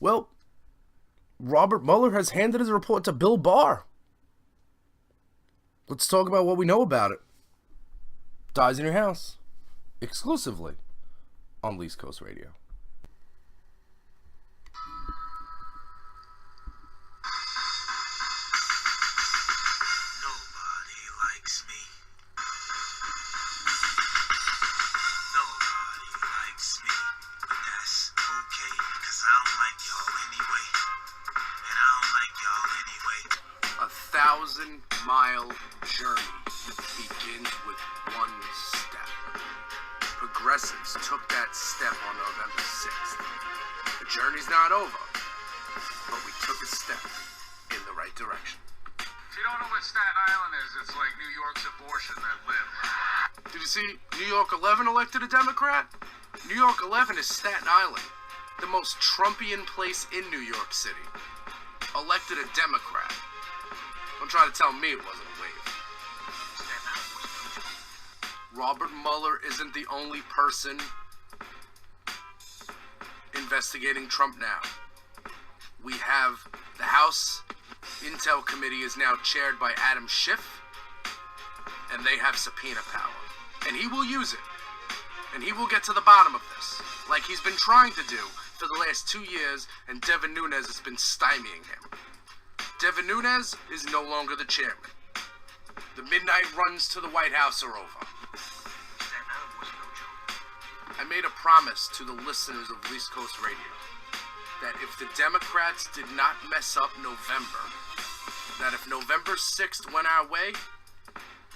Well, Robert Mueller has handed his report to Bill Barr. Let's talk about what we know about it. Dyze in your house. Exclusively on Least Coast Radio. Nobody likes me. Nobody likes me. But that's okay, cause I don't like y'all anyway. And I don't like y'all anyway. 1,000-mile journey begins with one step. Progressives took that step on November 6th. The journey's not over, but we took a step in the right direction. If you don't know what Staten Island is, it's like New York's abortion that lived. Did you see New York 11 elected a Democrat? New York 11 is Staten Island, the most Trumpian place in New York City. Elected a Democrat. Don't try to tell me it wasn't a wave. Staten Island was no joke. Robert Mueller isn't the only person investigating Trump now. We have the House Intel Committee is now chaired by Adam Schiff, and they have subpoena power. And he will use it. And he will get to the bottom of this, like he's been trying to do for the last 2 years, and Devin Nunes has been stymieing him. Devin Nunes is no longer the chairman. The midnight runs to the White House are over. Staten Island was no joke. I made a promise to the listeners of Least Coast Radio that if the Democrats did not mess up November, that if November 6th went our way,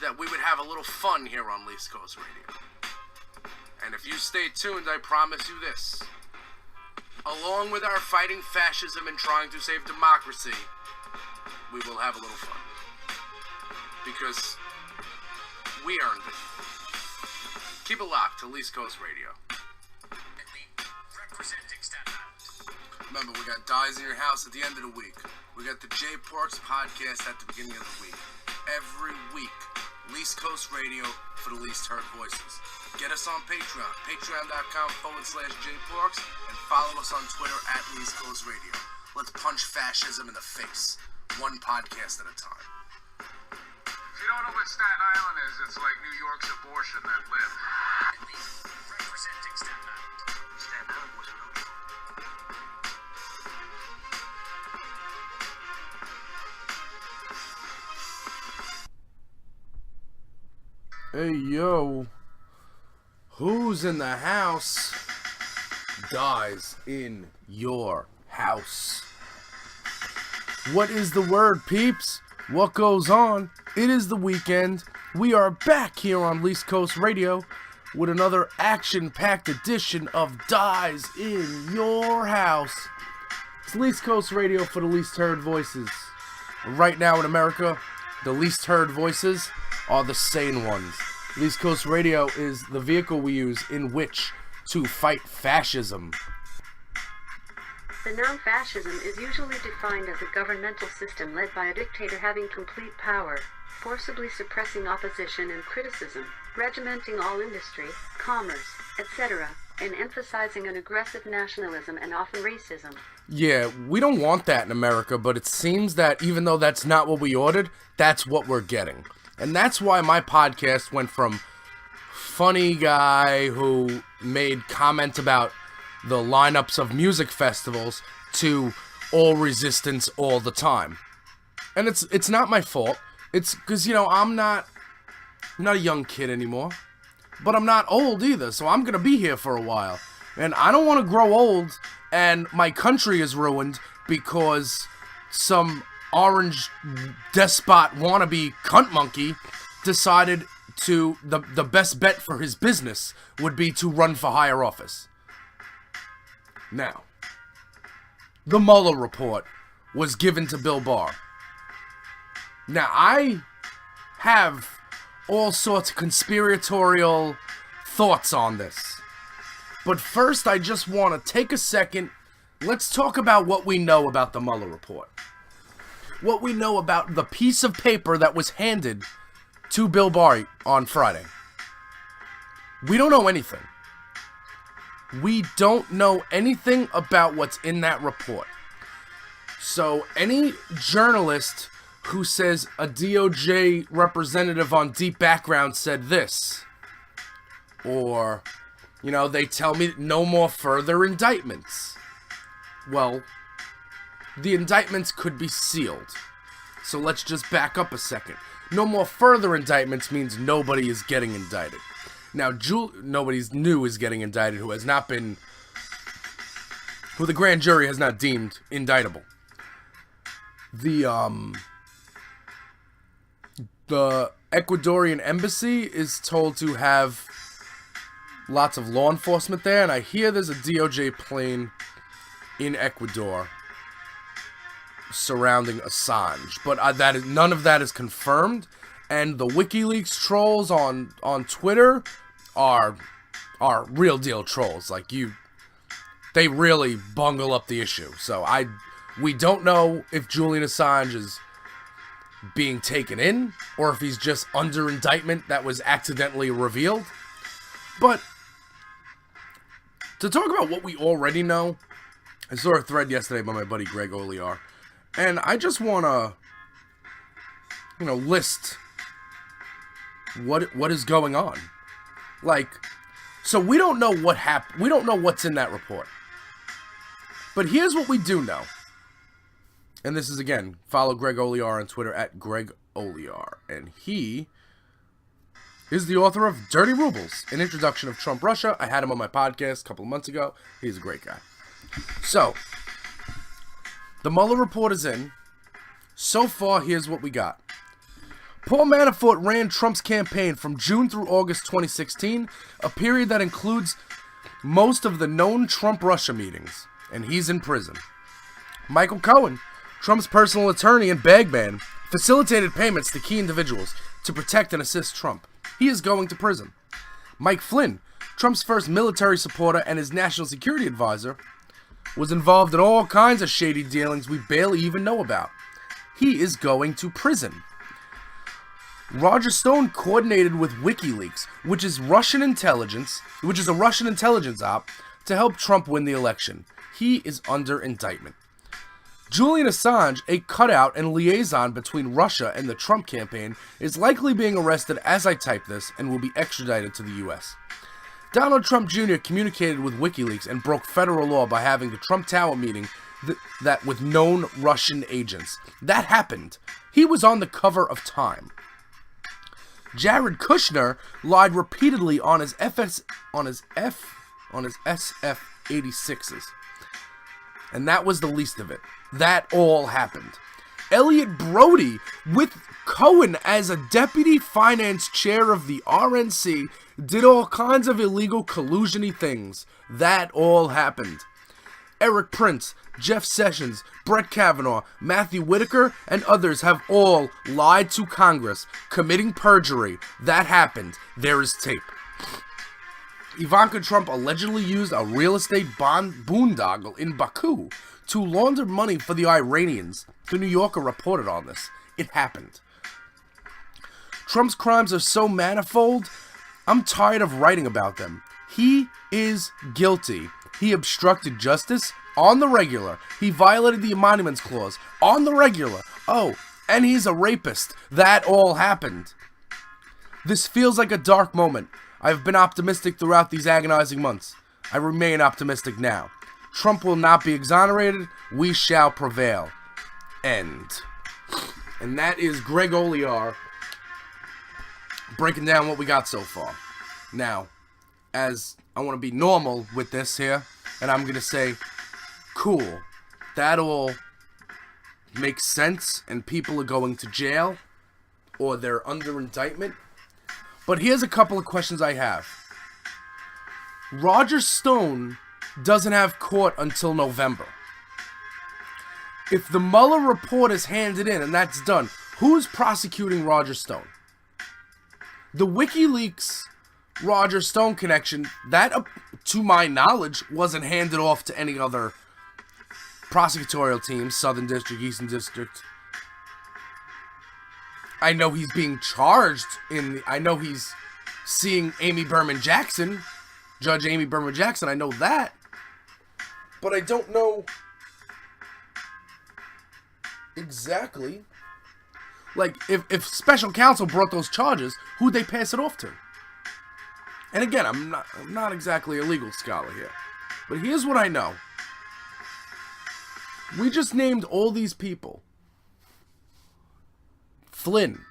that we would have a little fun here on Least Coast Radio. And if you stay tuned, I promise you this. Along with our fighting fascism and trying to save democracy, we will have a little fun. Because we earned it. Keep it locked to Least Coast Radio. Representing Staten Island. Remember, we got Dyze in your house at the end of the week. We got the J Parks podcast at the beginning of the week. Every week, Least Coast Radio for the least heard voices. Get us on Patreon, patreon.com/JParks, and follow us on Twitter at Least Coast Radio. Let's punch fascism in the face, one podcast at a time. If you don't know what Staten Island is, it's like New York's abortion that lived. Representing Staten Island. Staten Island was no joke. Hey, yo. Who's in the house? Dyze in your house. What is the word, peeps? What goes on? It is the weekend. We are back here on Least Coast Radio with another action-packed edition of Dyze in your house. It's Least Coast Radio for the least heard voices. Right now in America, the least heard voices are the sane ones. Least Coast Radio is the vehicle we use in which to fight fascism. The noun fascism is usually defined as a governmental system led by a dictator having complete power, forcibly suppressing opposition and criticism, regimenting all industry, commerce, etc., and emphasizing an aggressive nationalism and often racism. Yeah, we don't want that in America, but it seems that even though that's not what we ordered, that's what we're getting. And that's why my podcast went from funny guy who made comments about the lineups of music festivals to all resistance all the time. And it's not my fault. It's because, I'm not a young kid anymore. But I'm not old either, so I'm going to be here for a while. And I don't want to grow old and my country is ruined because some orange despot wannabe cunt monkey decided to the best bet for his business would be to run for higher office. Now, the Mueller report was given to Bill Barr. Now, I have all sorts of conspiratorial thoughts on this. But first, I just want to take a second. Let's talk about what we know about the Mueller report. What we know about the piece of paper that was handed to Bill Barr on Friday. We don't know anything. We don't know anything about what's in that report. So any journalist who says a DOJ representative on Deep Background said this, or, you know, they tell me no more further indictments. Well, the indictments could be sealed. So let's just back up a second. No more further indictments means nobody is getting indicted. Now, nobody's new is getting indicted who the grand jury has not deemed indictable. The Ecuadorian embassy is told to have lots of law enforcement there, and I hear there's a DOJ plane in Ecuador surrounding Assange, but none of that is confirmed. And the WikiLeaks trolls on Twitter are real deal trolls. Like, they really bungle up the issue. So we don't know if Julian Assange is being taken in or if he's just under indictment that was accidentally revealed. But to talk about what we already know, I saw a thread yesterday by my buddy Greg Oliar, and I just want to, list what is going on. Like, so we don't know what happened. We don't know what's in that report. But here's what we do know. And this is, again, follow Greg Oliar on Twitter at Greg Oliar. And he is the author of Dirty Rubles, an introduction of Trump Russia. I had him on my podcast a couple of months ago. He's a great guy. So, the Mueller report is in. So far, here's what we got. Paul Manafort ran Trump's campaign from June through August 2016, a period that includes most of the known Trump-Russia meetings, and he's in prison. Michael Cohen, Trump's personal attorney and bagman, facilitated payments to key individuals to protect and assist Trump. He is going to prison. Mike Flynn, Trump's first military supporter and his national security advisor, was involved in all kinds of shady dealings we barely even know about. He is going to prison. Roger Stone coordinated with WikiLeaks, which is a Russian intelligence op, to help Trump win the election. He is under indictment. Julian Assange, a cutout and liaison between Russia and the Trump campaign, is likely being arrested as I type this and will be extradited to the U.S. Donald Trump Jr. communicated with WikiLeaks and broke federal law by having the Trump Tower meeting with known Russian agents. That happened. He was on the cover of Time. Jared Kushner lied repeatedly on his SF-86s. And that was the least of it. That all happened. Elliot Brody, with Cohen as a deputy finance chair of the RNC, did all kinds of illegal collusion-y things. That all happened. Eric Prince, Jeff Sessions, Brett Kavanaugh, Matthew Whitaker, and others have all lied to Congress, committing perjury. That happened. There is tape. Ivanka Trump allegedly used a real estate boondoggle in Baku to launder money for the Iranians. The New Yorker reported on this. It happened. Trump's crimes are so manifold, I'm tired of writing about them. He is guilty. He obstructed justice on the regular. He violated the Emoluments Clause on the regular. Oh, and he's a rapist. That all happened. This feels like a dark moment. I've been optimistic throughout these agonizing months. I remain optimistic now. Trump will not be exonerated. We shall prevail. End. And that is Greg Oliar breaking down what we got so far. Now, as I want to be normal with this here, and I'm going to say, cool, that all makes sense, and people are going to jail, or they're under indictment. But here's a couple of questions I have. Roger Stone doesn't have court until November. If the Mueller report is handed in and that's done, who's prosecuting Roger Stone? The WikiLeaks Roger Stone connection, that, to my knowledge, wasn't handed off to any other prosecutorial teams, Southern District, Eastern District. I know he's being charged I know he's seeing Amy Berman Jackson Judge Amy Berman Jackson. I know that. But I don't know exactly. Like, if special counsel brought those charges, who'd they pass it off to? And again, I'm not exactly a legal scholar here. But here's what I know. We just named all these people. Flynn,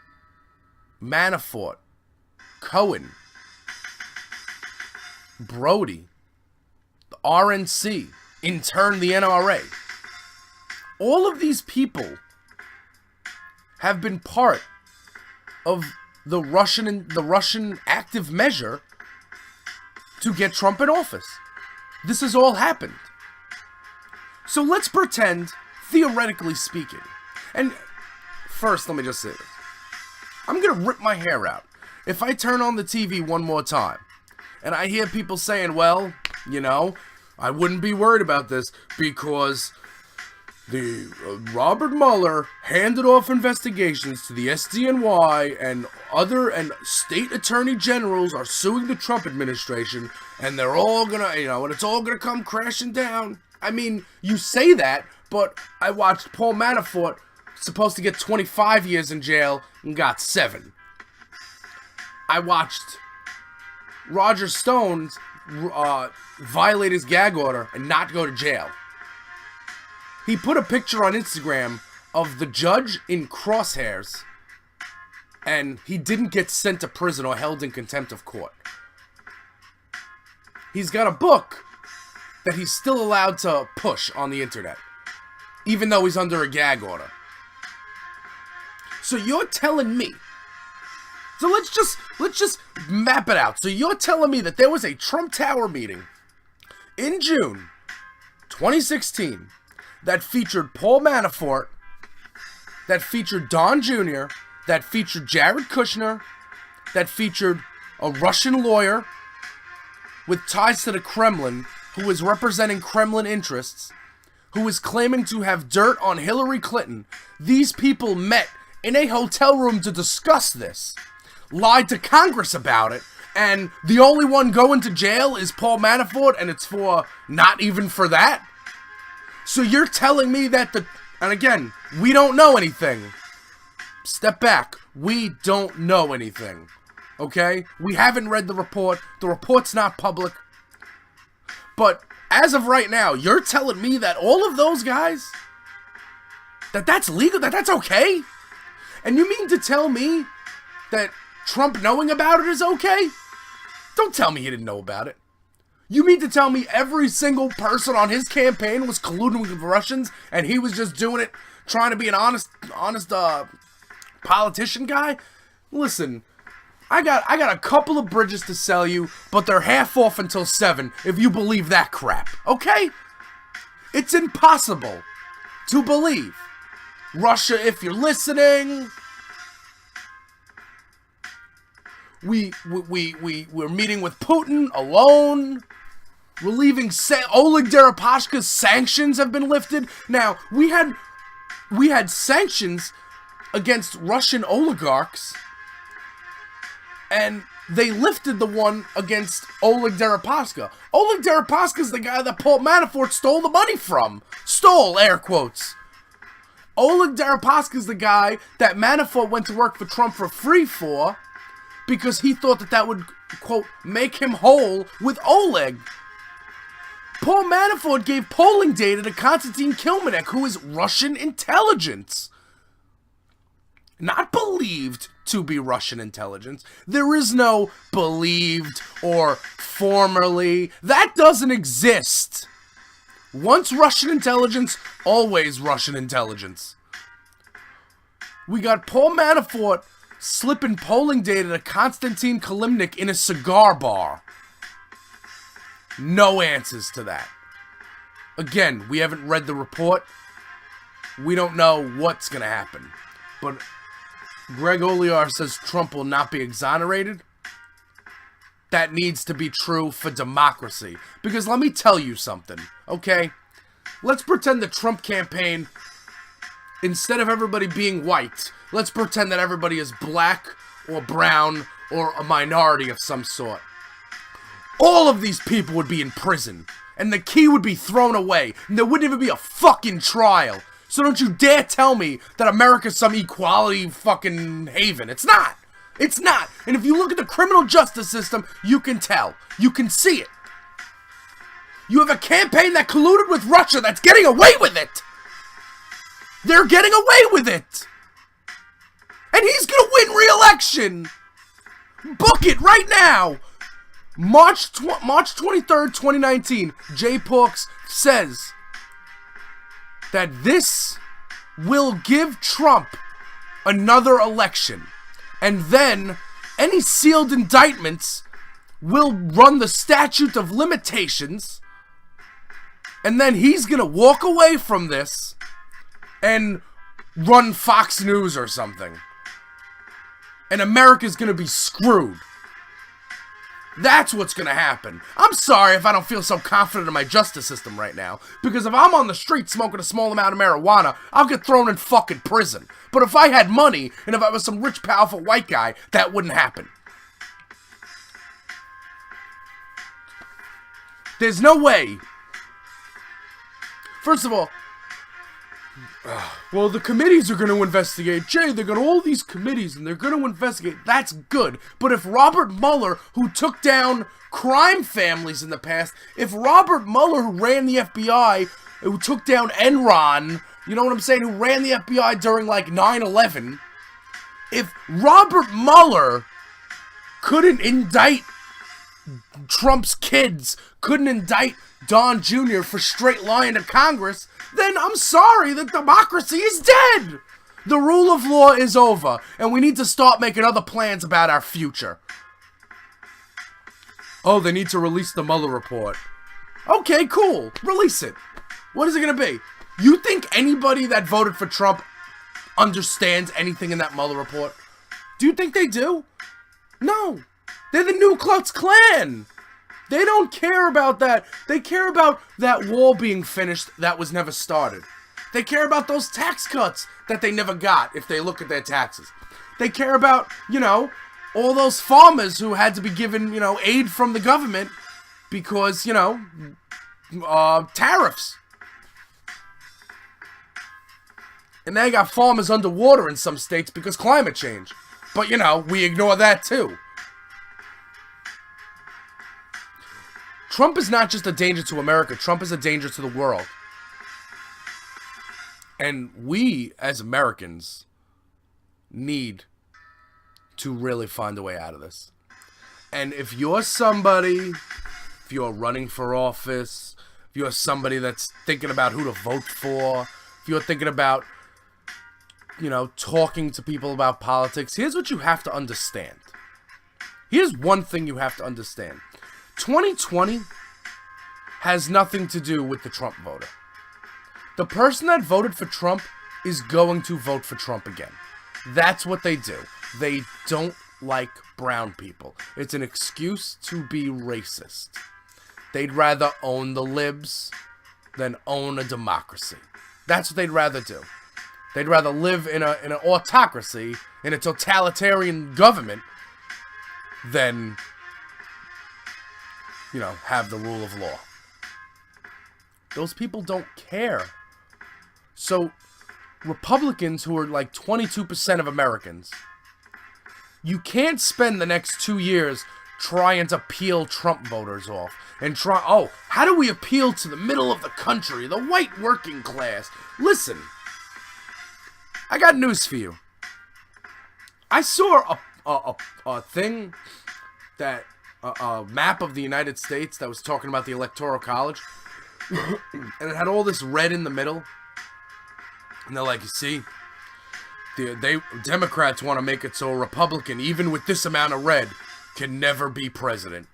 Manafort, Cohen, Brody, the RNC, in turn the NRA. All of these people have been part of the Russian active measure to get Trump in office. This has all happened. So let's pretend, theoretically speaking, and first let me just say this. I'm going to rip my hair out if I turn on the TV one more time and I hear people saying, well, you know, I wouldn't be worried about this because the Robert Mueller handed off investigations to the SDNY and state attorney generals are suing the Trump administration and they're all gonna, you know, and it's all gonna come crashing down. I mean, you say that, but I watched Paul Manafort supposed to get 25 years in jail and got 7. I watched Roger Stone violate his gag order and not go to jail. He put a picture on Instagram of the judge in crosshairs, and he didn't get sent to prison or held in contempt of court. He's got a book that he's still allowed to push on the internet, even though he's under a gag order. So you're telling me, so let's just map it out. So you're telling me that there was a Trump Tower meeting in June 2016 that featured Paul Manafort, that featured Don Jr., that featured Jared Kushner, that featured a Russian lawyer with ties to the Kremlin who is representing Kremlin interests, who is claiming to have dirt on Hillary Clinton. These people met in a hotel room to discuss this, lied to Congress about it, and the only one going to jail is Paul Manafort, and it's for not even for that? So you're telling me that and again, we don't know anything. Step back. We don't know anything. Okay? We haven't read the report. The report's not public. But as of right now, you're telling me that all of those guys, that's legal, that's okay? And you mean to tell me that Trump knowing about it is okay? Don't tell me he didn't know about it. You mean to tell me every single person on his campaign was colluding with the Russians and he was just doing it, trying to be an honest politician guy? Listen, I got a couple of bridges to sell you, but they're half off until 7 if you believe that crap, okay? It's impossible to believe. Russia, if you're listening, we're meeting with Putin alone. Relieving Oleg Deripaska's sanctions have been lifted. Now, we had sanctions against Russian oligarchs, and they lifted the one against Oleg Deripaska. Oleg Deripaska is the guy that Paul Manafort stole the money from. Stole, air quotes. Oleg Deripaska is the guy that Manafort went to work for Trump for free for because he thought that would, quote, make him whole with Oleg. Paul Manafort gave polling data to Konstantin Kilmenek, who is Russian intelligence. Not believed to be Russian intelligence. There is no believed or formerly. That doesn't exist. Once Russian intelligence, always Russian intelligence. We got Paul Manafort slipping polling data to Konstantin Kilimnik in a cigar bar. No answers to that. Again, we haven't read the report. We don't know what's going to happen. But Greg Olear says Trump will not be exonerated. That needs to be true for democracy. Because let me tell you something, okay? Let's pretend the Trump campaign, instead of everybody being white, let's pretend that everybody is black or brown or a minority of some sort. all of these people would be in prison. And the key would be thrown away. And there wouldn't even be a fucking trial. So don't you dare tell me that America's some equality fucking haven. It's not. It's not. And if you look at the criminal justice system, you can tell. You can see it. You have a campaign that colluded with Russia that's getting away with it. They're getting away with it. And he's gonna win re-election. Book it right now. March 23rd, 2019, Jay Pauks says that this will give Trump another election. And then any sealed indictments will run the statute of limitations. And then he's going to walk away from this and run Fox News or something. And America's going to be screwed. That's what's going to happen. I'm sorry if I don't feel so confident in my justice system right now. Because if I'm on the street smoking a small amount of marijuana, I'll get thrown in fucking prison. But if I had money, and if I was some rich, powerful white guy, that wouldn't happen. There's no way. First of all, well, the committees are going to investigate. Jay, they're going to all these committees, and they're going to investigate. That's good. But if Robert Mueller, who took down crime families in the past, if Robert Mueller, who ran the FBI, who took down Enron, you know what I'm saying, who ran the FBI during, like, 9/11, if Robert Mueller couldn't indict Trump's kids, couldn't indict Don Jr. for straight lying to Congress, then I'm sorry, that democracy is dead. The rule of law is over, and we need to start making other plans about our future. Oh, they need to release the Mueller report. Okay, cool. Release it. What is it going to be? You think anybody that voted for Trump understands anything in that Mueller report? Do you think they do? No. They're the Ku Klux Klan. They don't care about that. They care about that wall being finished that was never started. They care about those tax cuts that they never got if they look at their taxes. They care about, you know, all those farmers who had to be given, you know, aid from the government because, you know, tariffs. And they got farmers underwater in some states because climate change. But, you know, we ignore that too. Trump is not just a danger to America. Trump is a danger to the world. And we, as Americans, need to really find a way out of this. And if you're somebody, if you're running for office, if you're somebody that's thinking about who to vote for, if you're thinking about, you know, talking to people about politics, here's what you have to understand. Here's one thing you have to understand. 2020 has nothing to do with the Trump voter. The person that voted for Trump is going to vote for Trump again. That's what they do. They don't like brown people. It's an excuse to be racist. They'd rather own the libs than own a democracy. That's what they'd rather do. They'd rather live in an autocracy, in a totalitarian government, than, you know, have the rule of law. Those people don't care. So, Republicans, who are like 22% of Americans, you can't spend the next 2 years trying to peel Trump voters off. And how do we appeal to the middle of the country, the white working class? Listen, I got news for you. I saw a thing that, a map of the United States that was talking about the Electoral College. And it had all this red in the middle. And they're like, you see, Democrats want to make it so a Republican, even with this amount of red, can never be president.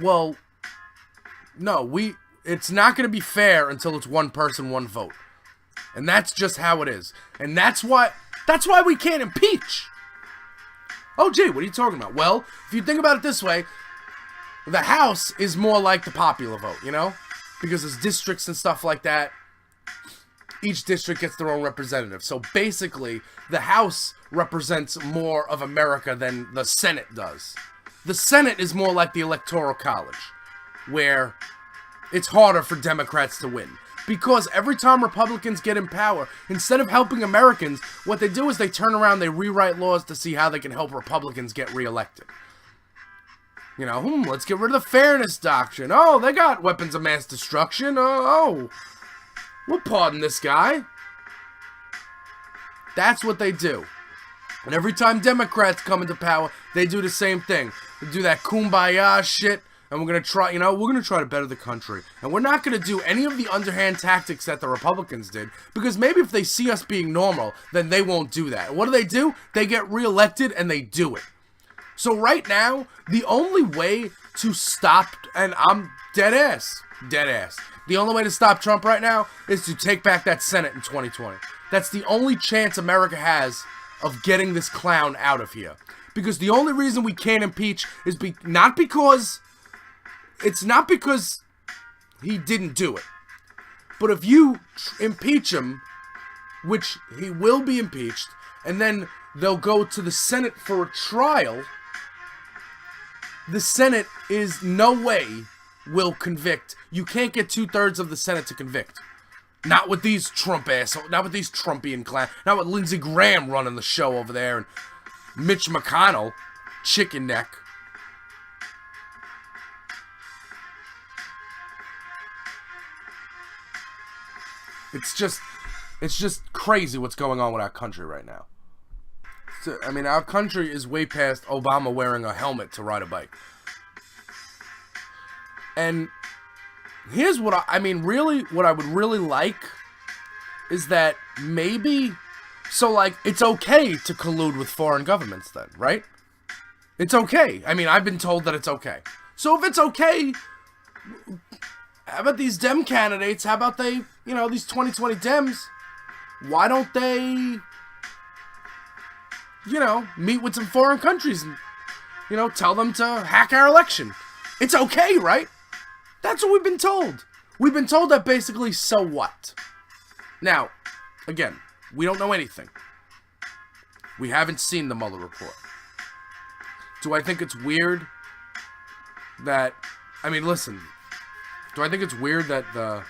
Well, no, it's not going to be fair until it's one person, one vote. And that's just how it is. And that's why we can't impeach. Oh, gee, what are you talking about? Well, if you think about it this way, the House is more like the popular vote, you know? Because there's districts and stuff like that. Each district gets their own representative. So basically, the House represents more of America than the Senate does. The Senate is more like the Electoral College, where it's harder for Democrats to win. Because every time Republicans get in power, instead of helping Americans, what they do is they turn around, they rewrite laws to see how they can help Republicans get reelected. You know, let's get rid of the fairness doctrine. Oh, they got weapons of mass destruction. We'll pardon this guy. That's what they do. And every time Democrats come into power, they do the same thing. They do that kumbaya shit, and we're going to try, we're going to try to better the country. And we're not going to do any of the underhand tactics that the Republicans did, because maybe if they see us being normal, then they won't do that. What do? They get reelected, and they do it. So right now, the only way to stop, and I'm dead ass, the only way to stop Trump right now is to take back that Senate in 2020. That's the only chance America has of getting this clown out of here. Because the only reason we can't impeach is not because he didn't do it. But if you impeach him, which he will be impeached, and then they'll go to the Senate for a trial, the Senate is no way will convict. You can't get 2/3 of the Senate to convict. Not with these Trump assholes, not with these Trumpian clowns, not with Lindsey Graham running the show over there, and Mitch McConnell, chicken neck. It's just crazy what's going on with our country right now. So, I mean, our country is way past Obama wearing a helmet to ride a bike. And here's what what I would really like is that maybe, so like, it's okay to collude with foreign governments then, right? It's okay. I mean, I've been told that it's okay. So if it's okay, how about these Dem candidates? How about they, these 2020 Dems, why don't they, meet with some foreign countries and, tell them to hack our election? It's okay, right? That's what we've been told. We've been told that basically, so what? Now, again, we don't know anything. We haven't seen the Mueller report. Do I think it's weird that, listen, do I think it's weird that that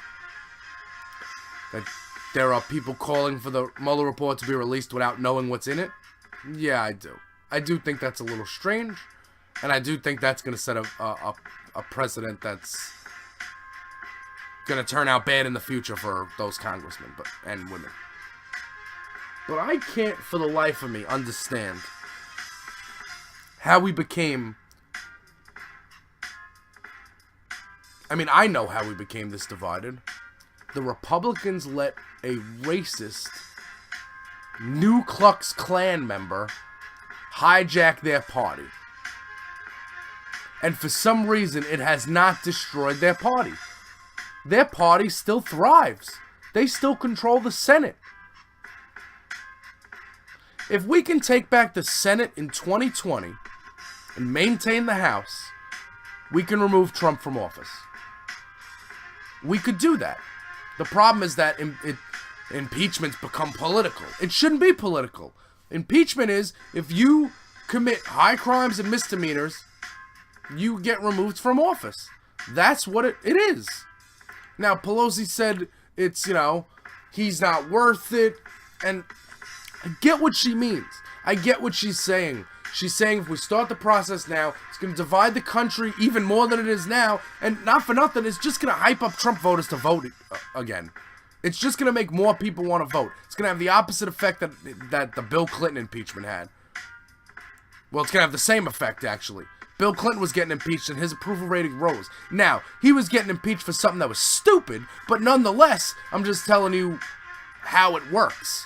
there are people calling for the Mueller report to be released without knowing what's in it? Yeah, I do. I do think that's a little strange, and I do think that's going to set a precedent that's going to turn out bad in the future for those congressmen and women. But I can't for the life of me understand how we became... I know how we became this divided. The Republicans let a racist Ku Klux Klan member hijack their party. And for some reason, it has not destroyed their party. Their party still thrives. They still control the Senate. If we can take back the Senate in 2020 and maintain the House, we can remove Trump from office. We could do that. The problem is that impeachment's become political. It shouldn't be political. Impeachment is, if you commit high crimes and misdemeanors, you get removed from office. That's what it is. Now, Pelosi said it's, he's not worth it. And I get what she means. I get what she's saying. She's saying if we start the process now, it's going to divide the country even more than it is now. And not for nothing, it's just going to hype up Trump voters to vote again. It's just going to make more people want to vote. It's going to have the opposite effect that the Bill Clinton impeachment had. Well, it's going to have the same effect, actually. Bill Clinton was getting impeached and his approval rating rose. Now, he was getting impeached for something that was stupid, but nonetheless, I'm just telling you how it works.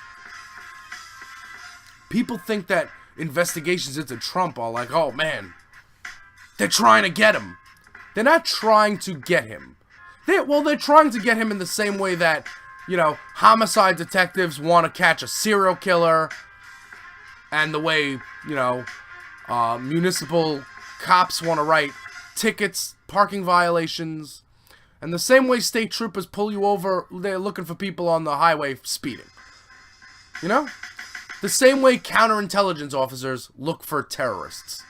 People think that investigations into Trump are like, oh man, they're trying to get him. They're not trying to get him. They're trying to get him in the same way that, homicide detectives want to catch a serial killer, and the way, municipal cops want to write tickets, parking violations, and the same way state troopers pull you over, they're looking for people on the highway speeding. The same way counterintelligence officers look for terrorists.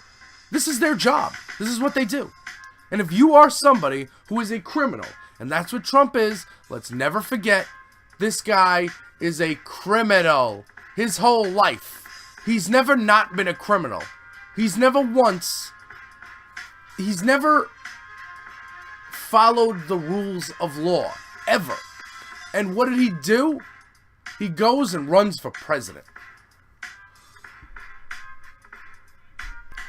This is their job. This is what they do. And if you are somebody who is a criminal, and that's what Trump is, let's never forget, this guy is a criminal. His whole life. He's never not been a criminal. He's never followed the rules of law. Ever. And what did he do? He goes and runs for president.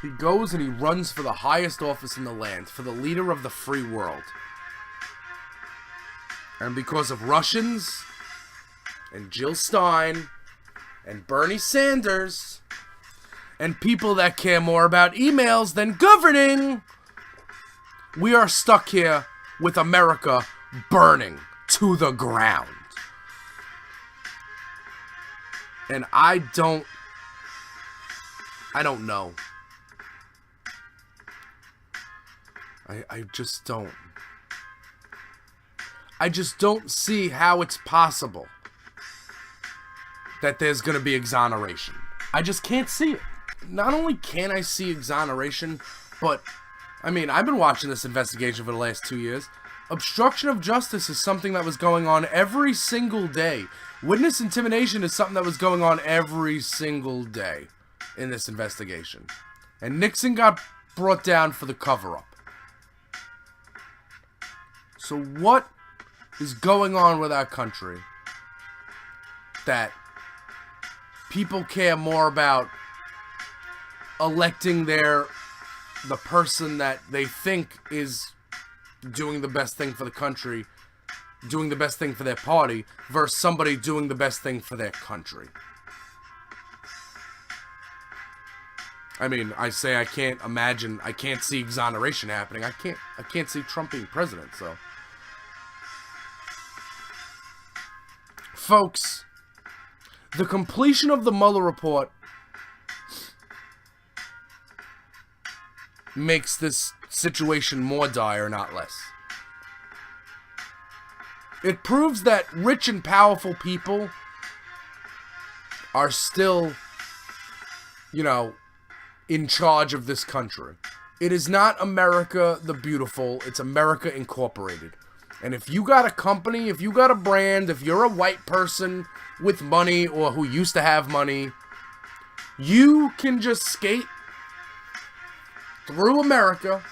He goes and he runs for the highest office in the land, for the leader of the free world. And because of Russians, and Jill Stein, and Bernie Sanders, and people that care more about emails than governing, we are stuck here with America burning to the ground. And I don't know. I just don't. I just don't see how it's possible that there's going to be exoneration. I just can't see it. Not only can't I see exoneration, but, I mean, I've been watching this investigation for the last 2 years. Obstruction of justice is something that was going on every single day. Witness intimidation is something that was going on every single day in this investigation. And Nixon got brought down for the cover-up. So what is going on with our country that people care more about electing the person that they think is doing the best thing for the country, doing the best thing for their party, versus somebody doing the best thing for their country? I mean, I say I can't see exoneration happening. I can't see Trump being president, so. Folks, the completion of the Mueller report makes this situation more dire, not less. It proves that rich and powerful people are still, in charge of this country. It is not America the Beautiful, it's America Incorporated. And if you got a company, if you got a brand, if you're a white person with money or who used to have money, you can just skate through America.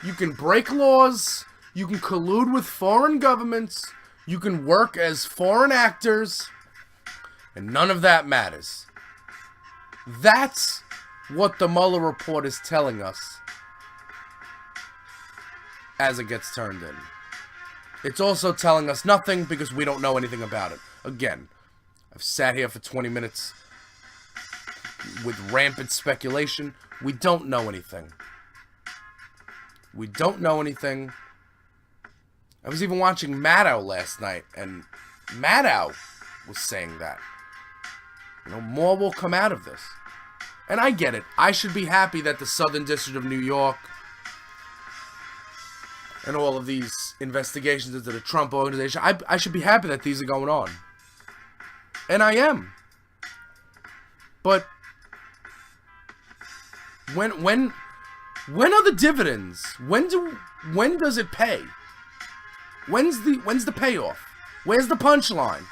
You can break laws. You can collude with foreign governments. You can work as foreign actors. And none of that matters. That's what the Mueller report is telling us as it gets turned in. It's also telling us nothing because we don't know anything about it. Again, I've sat here for 20 minutes with rampant speculation. We don't know anything. We don't know anything. I was even watching Maddow last night, and Maddow was saying that. More will come out of this. And I get it. I should be happy that the Southern District of New York and all of these investigations into the Trump organization, I should be happy that these are going on. And I am. But when are the dividends? When does it pay? When's the payoff? Where's the punchline?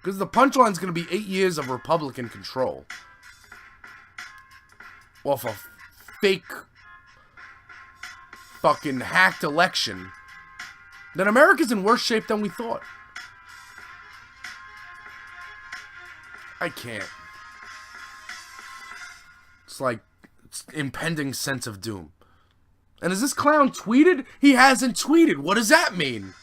Because the punchline is going to be 8 years of Republican control off a fake fucking hacked election. Then America's in worse shape than we thought. I can't. It's like impending sense of doom. And has this clown tweeted? He hasn't tweeted. What does that mean?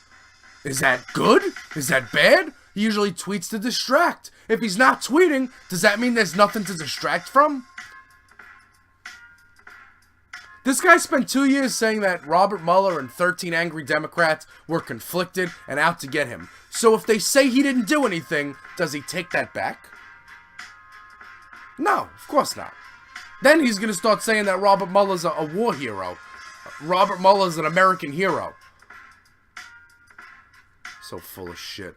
Is that good? Is that bad? He usually tweets to distract. If he's not tweeting, does that mean there's nothing to distract from? This guy spent 2 years saying that Robert Mueller and 13 angry Democrats were conflicted and out to get him. So if they say he didn't do anything, does he take that back? No, of course not. Then he's going to start saying that Robert Mueller's a war hero. Robert Mueller's an American hero. So full of shit.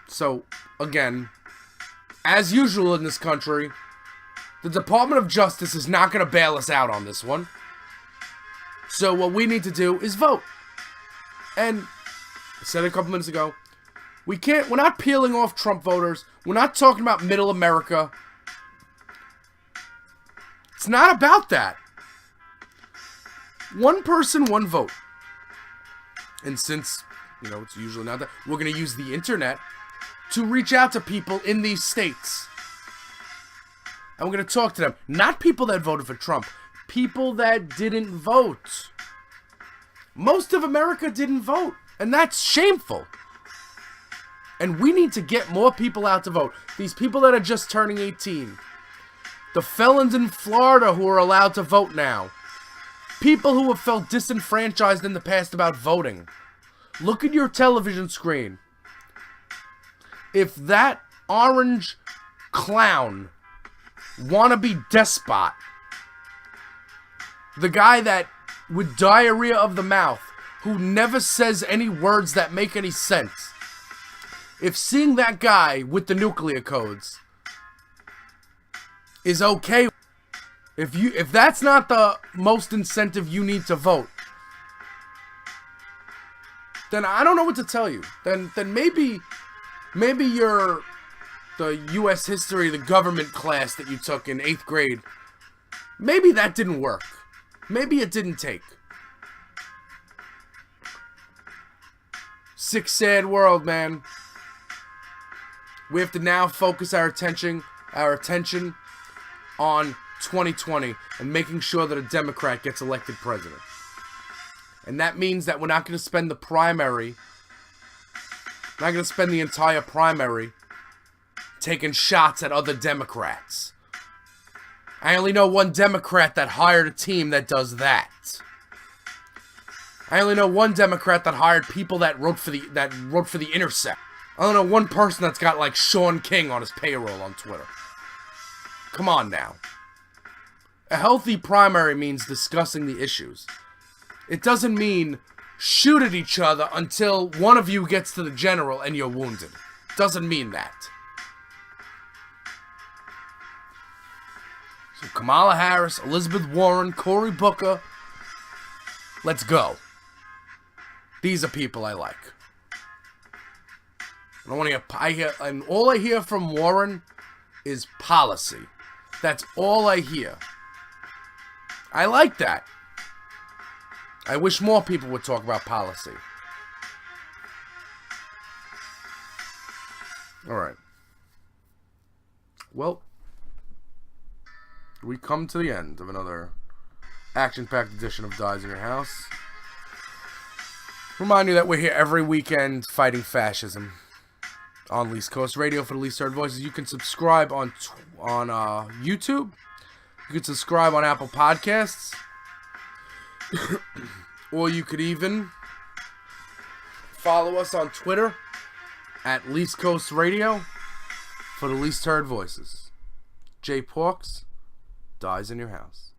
So, again, as usual in this country, the Department of Justice is not going to bail us out on this one. So what we need to do is vote. And I said a couple minutes ago, we're not peeling off Trump voters. We're not talking about middle America. It's not about that. One person, one vote. And since, it's usually not that, we're going to use the internet to reach out to people in these states. And we're going to talk to them. Not people that voted for Trump. People that didn't vote. Most of America didn't vote. And that's shameful. And we need to get more people out to vote. These people that are just turning 18. The felons in Florida who are allowed to vote now. People who have felt disenfranchised in the past about voting. Look at your television screen. If that orange clown wannabe despot, the guy that with diarrhea of the mouth, who never says any words that make any sense, if seeing that guy with the nuclear codes is okay, if that's not the most incentive you need to vote, then I don't know what to tell you. Then maybe you're the U.S. history, the government class that you took in 8th grade. Maybe that didn't work. Maybe it didn't take. Sick, sad world, man. We have to now focus our attention on 2020 and making sure that a Democrat gets elected president. And that means that we're not going to spend the entire primary taking shots at other Democrats. I only know one Democrat that hired a team that does that. I only know one Democrat that hired people that wrote for the Intercept. I don't know one person that's got like Sean King on his payroll on Twitter. Come on now. A healthy primary means discussing the issues. It doesn't mean shoot at each other until one of you gets to the general and you're wounded. Doesn't mean that. So Kamala Harris, Elizabeth Warren, Cory Booker, let's go. These are people I like. I don't want to hear, and all I hear from Warren is policy. That's all I hear. I like that. I wish more people would talk about policy. Alright. Well, we come to the end of another action-packed edition of Dyze in Your House. Remind you that we're here every weekend fighting fascism on Least Coast Radio for the Least Heard Voices. You can subscribe on YouTube. You can subscribe on Apple Podcasts. Or you could even follow us on Twitter at Least Coast Radio for the Least Heard Voices. Jay Porks, Dyze in Your House.